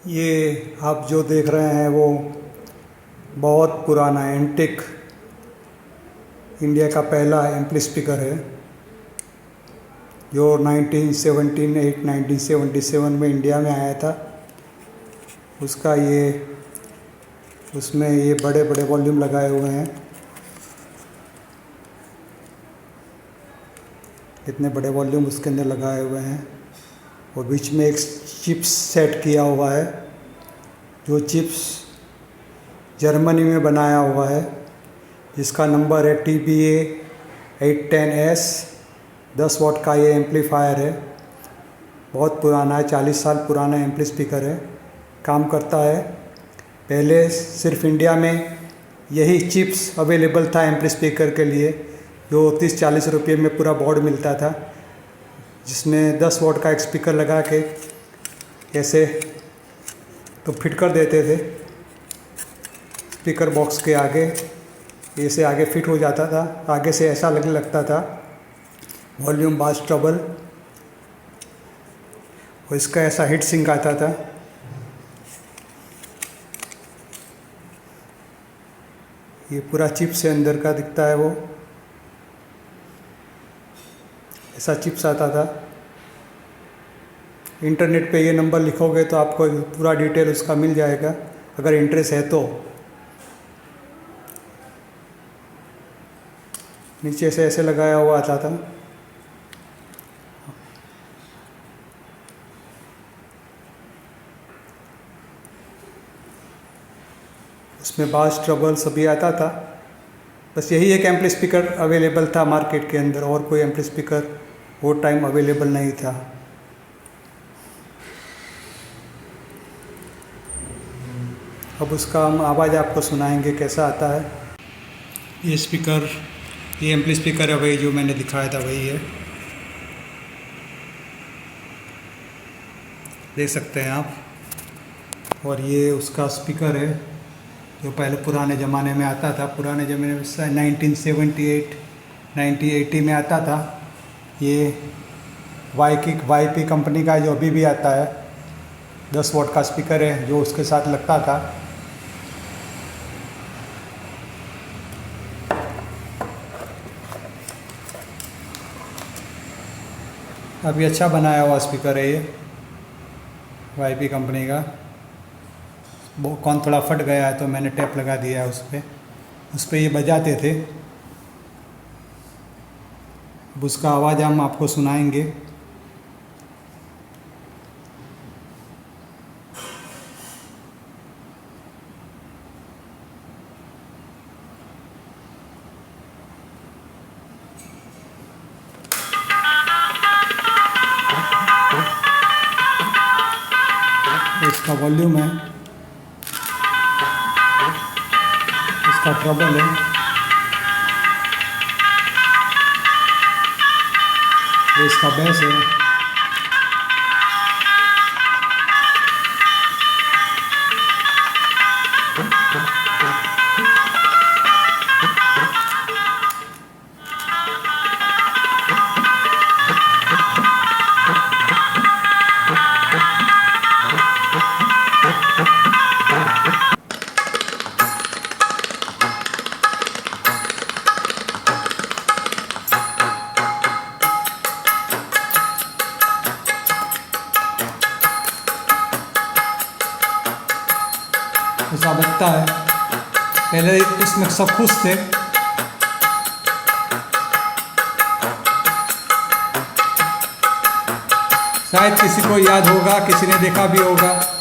ये आप जो देख रहे हैं वो बहुत पुराना एंटिक इंडिया का पहला एम्पली स्पीकर है जो 1977 में इंडिया में आया था। उसमें ये बड़े बड़े वॉल्यूम लगाए हुए हैं। इतने बड़े वॉल्यूम उसके अंदर लगाए हुए हैं और बीच में एक चिप्स सेट किया हुआ है जो चिप्स जर्मनी में बनाया हुआ है, जिसका नंबर है TBA 810S। 10 वॉट का ये एम्पलीफायर है, बहुत पुराना है, 40 साल पुराना एम्पली स्पीकर है, काम करता है। पहले सिर्फ इंडिया में यही चिप्स अवेलेबल था एम्पली स्पीकर के लिए, जो 30-40 रुपये में पूरा बोर्ड मिलता था, जिसमें 10 वॉट का एक स्पीकर लगा के ऐसे तो फिट कर देते थे स्पीकर बॉक्स के आगे, ऐसे आगे फिट हो जाता था। आगे से ऐसा लगने लगता था वॉल्यूम बास ट्रबल, और इसका ऐसा हिट सिंक आता था। ये पूरा चिप से अंदर का दिखता है, वो ऐसा चिप्स आता था। इंटरनेट पे ये नंबर लिखोगे तो आपको पूरा डिटेल उसका मिल जाएगा अगर इंटरेस्ट है तो। नीचे से ऐसे लगाया हुआ आता था। उसमें बास ट्रबल सभी आता था। बस यही एक एम्पली स्पीकर अवेलेबल था मार्केट के अंदर, और कोई एम्पली स्पीकर वो टाइम अवेलेबल नहीं था। अब उसका हम आवाज़ आपको सुनाएंगे कैसा आता है। ये एम्पली स्पीकर है, वही जो मैंने दिखाया था वही है, देख सकते हैं आप। और ये उसका स्पीकर है जो पहले पुराने ज़माने में आता था, पुराने ज़माने में 1978 1980 में आता था। ये YP कंपनी का जो अभी भी आता है, 10 वॉट का स्पीकर है जो उसके साथ लगता था। अभी अच्छा बनाया हुआ स्पीकर है ये YP कंपनी का। वो कौन थोड़ा फट गया है तो मैंने टेप लगा दिया है उस पर ये बजाते थे। अब उसका आवाज़ हम आपको सुनाएंगे। इसका वॉल्यूम है, इसका ट्रबल है, इसका बेस है। ऐसा बजता है। पहले इसमें सब खुश थे, शायद किसी को याद होगा, किसी ने देखा भी होगा।